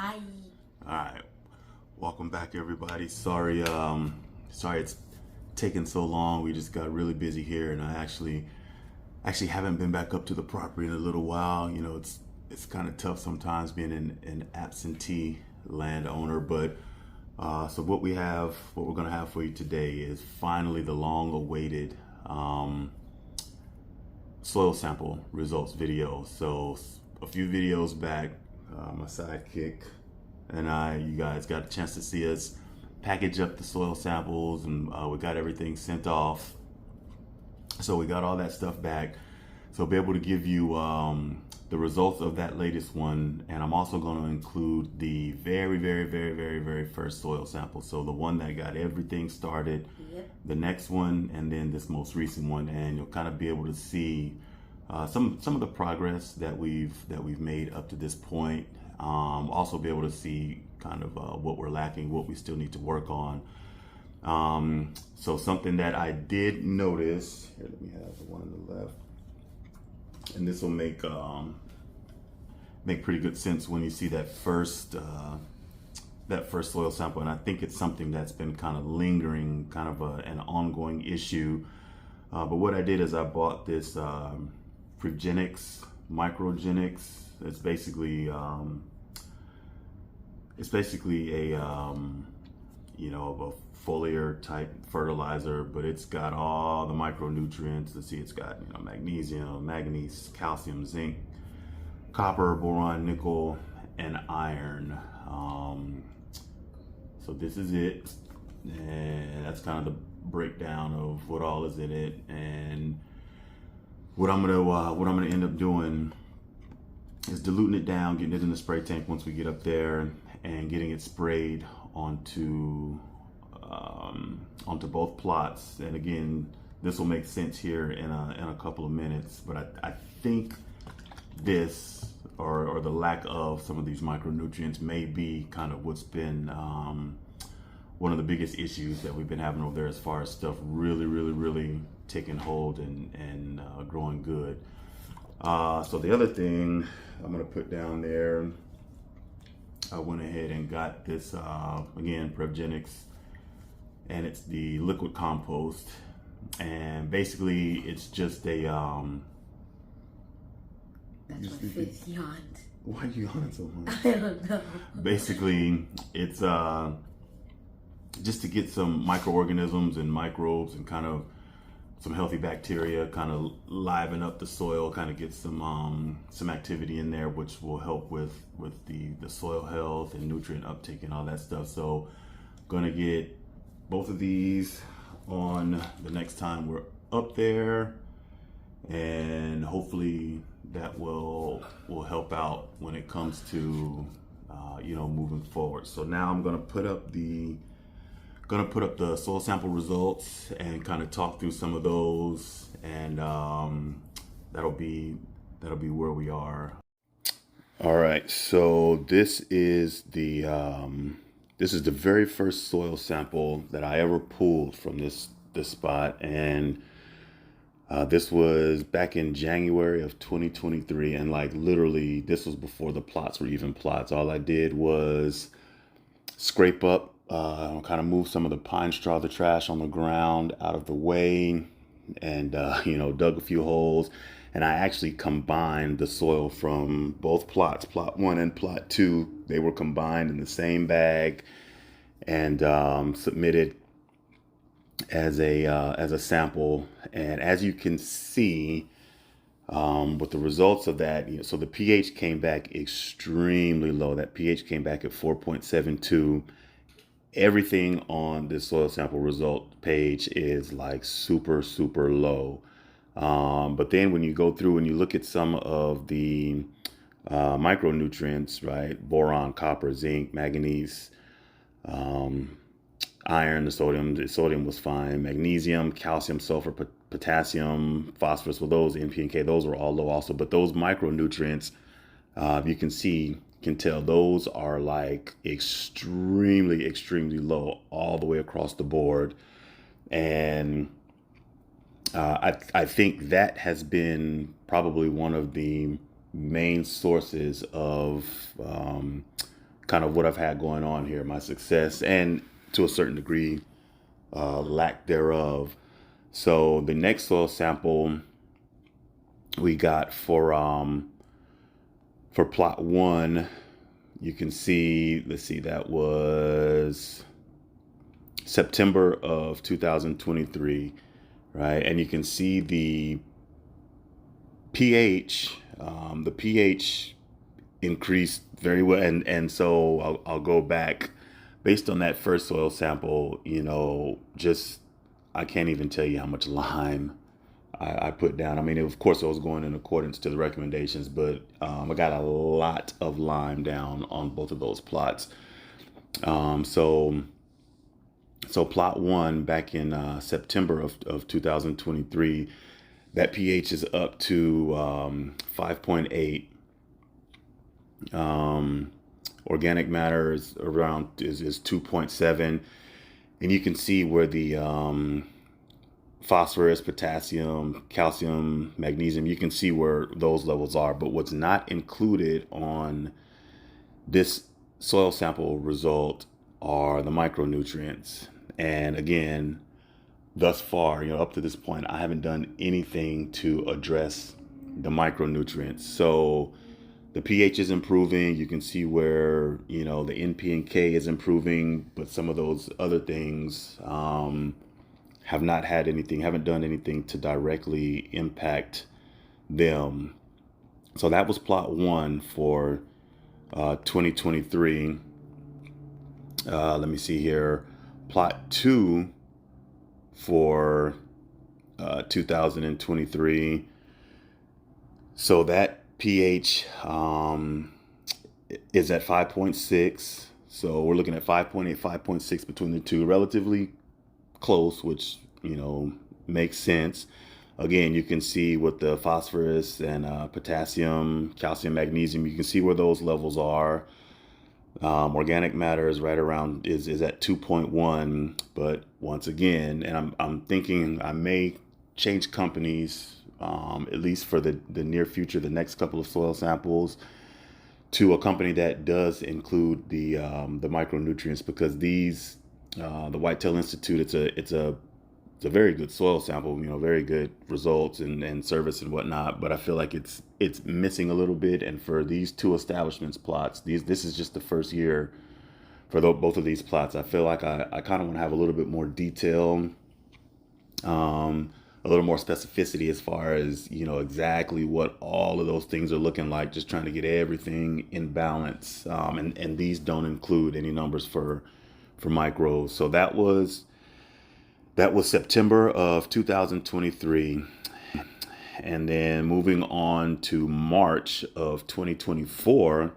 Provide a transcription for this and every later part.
Hi. All right, welcome back, everybody. Sorry it's taken so long. We just got really busy here, and I actually haven't been back up to the property in a little while. You know, it's kind of tough sometimes being an absentee landowner, but so what we're gonna have for you today is finally the long-awaited soil sample results video. So a few videos back, my sidekick and you guys got a chance to see us package up the soil samples, and we got everything sent off. So we got all that stuff back. So I'll be able to give you the results of that latest one, and I'm also going to include the very first soil sample. So the one that got everything started, Yep. the next one, and then this most recent one, and you'll kind of be able to see some of the progress that we've made up to this point. Also be able to see kind of what we're lacking, what we still need to work on. So something that I did notice here, let me have the one on the left, and this will make pretty good sense when you see that first soil sample. And I think it's something that's been kind of lingering, kind of an ongoing issue. But what I did is I bought this Progenics Microgenics. It's basically a you know, a foliar type fertilizer, but it's got all the micronutrients. Let's see, it's got, you know, magnesium, manganese, calcium, zinc, copper, boron, nickel, and iron. So this is it, and that's kind of the breakdown of what all is in it. And what I'm gonna end up doing is diluting it down, getting it in the spray tank once we get up there, and getting it sprayed onto both plots. And again, this will make sense here in a couple of minutes. But I think this or the lack of some of these micronutrients may be kind of what's been one of the biggest issues that we've been having over there, as far as stuff really taking hold and growing good. So the other thing I'm gonna put down there, I went ahead and got this again, Progenics, and it's the liquid compost. And basically it's just a That's my face yawned. why are you yawning so much? I don't know. Basically it's just to get some microorganisms and microbes and kind of some healthy bacteria, kind of liven up the soil, kind of get some activity in there, which will help with the soil health and nutrient uptake and all that stuff. So gonna get both of these on the next time we're up there, and hopefully that will help out when it comes to you know, moving forward. So now I'm gonna put up the soil sample results and kind of talk through some of those, and that'll be where we are. All right, so this is the very first soil sample that I ever pulled from this spot, and this was back in January of 2023, and like literally this was before the plots were even plots. All I did was scrape up, kind of move some of the pine straw, the trash on the ground out of the way, and you know, dug a few holes. And I actually combined the soil from both plots, plot 1 and plot 2. They were combined in the same bag and submitted as a sample. And as you can see, with the results of that, you know, so the pH came back extremely low. That pH came back at 4.72. Everything on this soil sample result page is like super low. But then when you go through and you look at some of the micronutrients, right? Boron, copper, zinc, manganese, iron, the sodium was fine. Magnesium, calcium, sulfur, potassium, phosphorus, well, those NP and K, those were all low also. But those micronutrients, you can tell those are like extremely low all the way across the board. And I think that has been probably one of the main sources of kind of what I've had going on here, my success, and to a certain degree, lack thereof. So the next soil sample we got for plot 1, you can see, let's see, that was September of 2023, right? And you can see the pH, increased very well. And so I'll go back based on that first soil sample, just, I can't even tell you how much lime I put down. I mean, of course, I was going in accordance to the recommendations, but I got a lot of lime down on both of those plots. So plot 1 back in September of 2023, that pH is up to 5.8. Organic matter is 2.7, and you can see where the phosphorus, potassium, calcium, magnesium, you can see where those levels are. But what's not included on this soil sample result are the micronutrients. And again, thus far, up to this point, I haven't done anything to address the micronutrients. So the pH is improving. You can see where, the NP and K is improving, but some of those other things haven't done anything to directly impact them. So that was plot 1 for 2023. Let me see here. Plot 2 for 2023. So that pH is at 5.6. So we're looking at 5.8, 5.6 between the two, relatively close, which, makes sense. Again, you can see with the phosphorus and potassium, calcium, magnesium, you can see where those levels are. Organic matter is right around, is at 2.1. But once again, and I'm thinking I may change companies, at least for the near future, the next couple of soil samples, to a company that does include the micronutrients, because these, the Whitetail Institute, it's a very good soil sample, very good results and service and whatnot. But I feel like it's missing a little bit. And for these 2 establishments plots, this is just the first year for both of these plots. I feel like I kind of want to have a little bit more detail, a little more specificity as far as, exactly what all of those things are looking like, just trying to get everything in balance. And these don't include any numbers for micros. So that was September of 2023. And then moving on to March of 2024,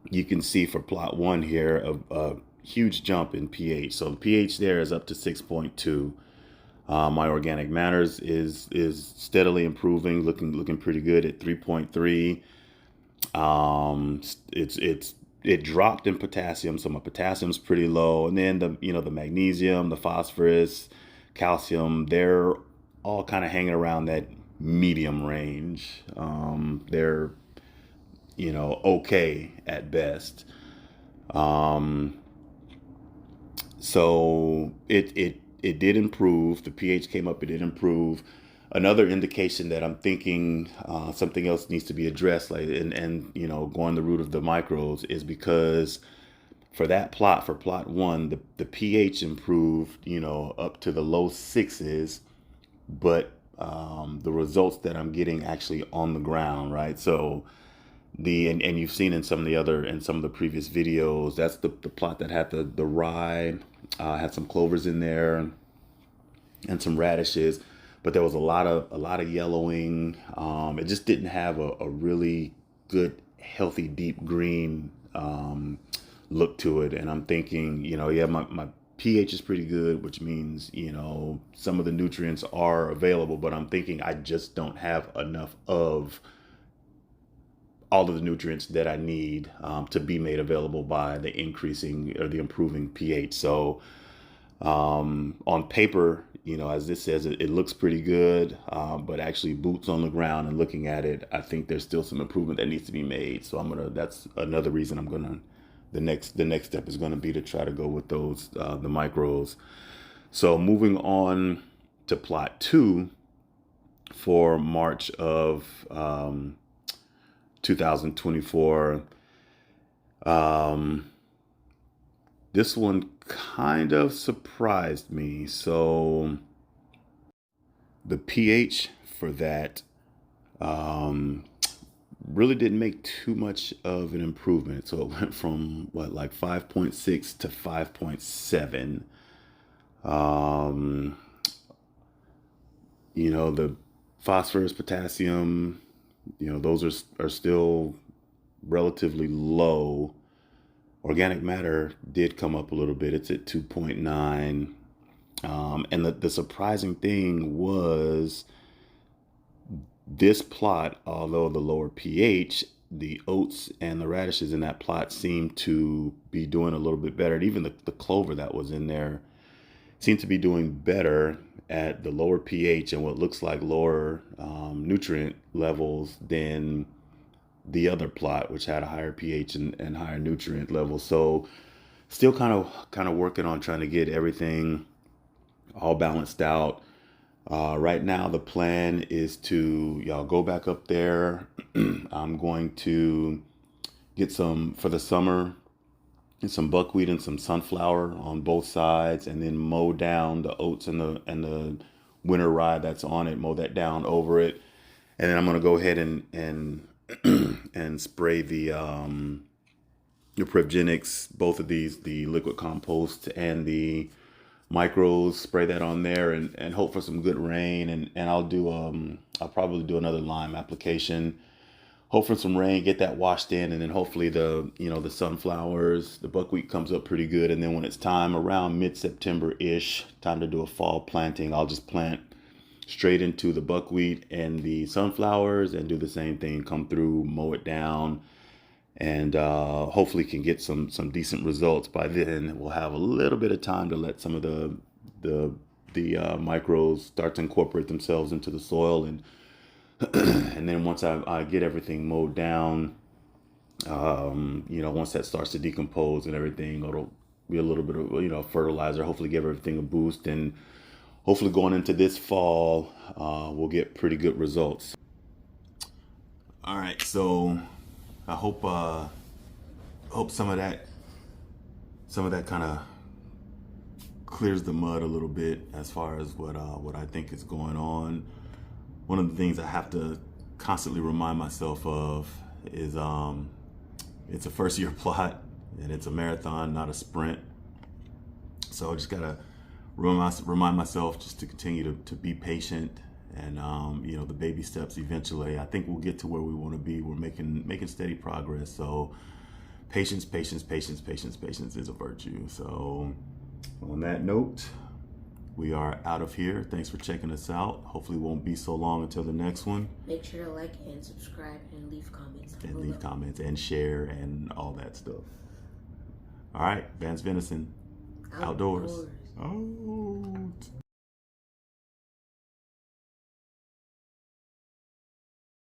you can see for plot 1 here a huge jump in pH. So the pH there is up to 6.2. My organic matters is steadily improving, looking pretty good at 3.3. It dropped in potassium, so my potassium's pretty low, and then the magnesium, the phosphorus, calcium, they're all kind of hanging around that medium range. They're okay at best. So it did improve. The pH came up. It did improve. Another indication that I'm thinking something else needs to be addressed, and going the route of the micros, is because for that plot, for plot 1, the pH improved, up to the low 6s, but the results that I'm getting actually on the ground, right? So and you've seen in some of the previous videos, that's the plot that had the rye, had some clovers in there and some radishes, but there was a lot of yellowing. It just didn't have a really good, healthy, deep green look to it. And I'm thinking, my pH is pretty good, which means, some of the nutrients are available, but I'm thinking I just don't have enough of all of the nutrients that I need to be made available by the increasing or the improving pH. So on paper, as this says, it looks pretty good, but actually boots on the ground and looking at it, I think there's still some improvement that needs to be made. So that's another reason I'm gonna the next step is going to be to try to go with those the micros. So moving on to plot 2 for March of 2024. This one kind of surprised me. So the pH for that really didn't make too much of an improvement. So it went from like 5.6 to 5.7. The phosphorus, potassium, those are still relatively low. Organic matter did come up a little bit. It's at 2.9. And the surprising thing was this plot, although the lower pH, the oats and the radishes in that plot seemed to be doing a little bit better. And even the clover that was in there seemed to be doing better at the lower pH and what looks like lower nutrient levels than the other plot, which had a higher pH and higher nutrient levels. So still kind of working on trying to get everything all balanced out. Right now, the plan is to go back up there. I'm going to get some for the summer, get some buckwheat and some sunflower on both sides, and then mow down the oats and the winter rye that's on it. Mow that down over it, and then I'm going to go ahead and and spray the Prevgenics, both of these, the liquid compost and the micros, spray that on there and hope for some good rain. And I'll probably do another lime application, hope for some rain, get that washed in, and then hopefully the sunflowers, the buckwheat comes up pretty good. And then when it's time around mid-September-ish, time to do a fall planting, I'll just plant straight into the buckwheat and the sunflowers and do the same thing, come through, mow it down, and hopefully can get some decent results. By then we'll have a little bit of time to let some of the micros start to incorporate themselves into the soil, and and then once I get everything mowed down, once that starts to decompose and everything, it'll be a little bit of fertilizer, hopefully give everything a boost, and hopefully going into this fall we'll get pretty good results. All right, so I hope some of that kind of clears the mud a little bit as far as what I think is going on. One of the things I have to constantly remind myself of is it's a first year plot and it's a marathon, not a sprint. So I just gotta remind myself just to continue to be patient, and the baby steps eventually. I think we'll get to where we want to be. We're making steady progress. So patience is a virtue. So on that note, we are out of here. Thanks for checking us out. Hopefully it won't be so long until the next one. Make sure to like and subscribe and leave comments. And leave comments and share and all that stuff. All right, Vance Venison, outdoors. Out.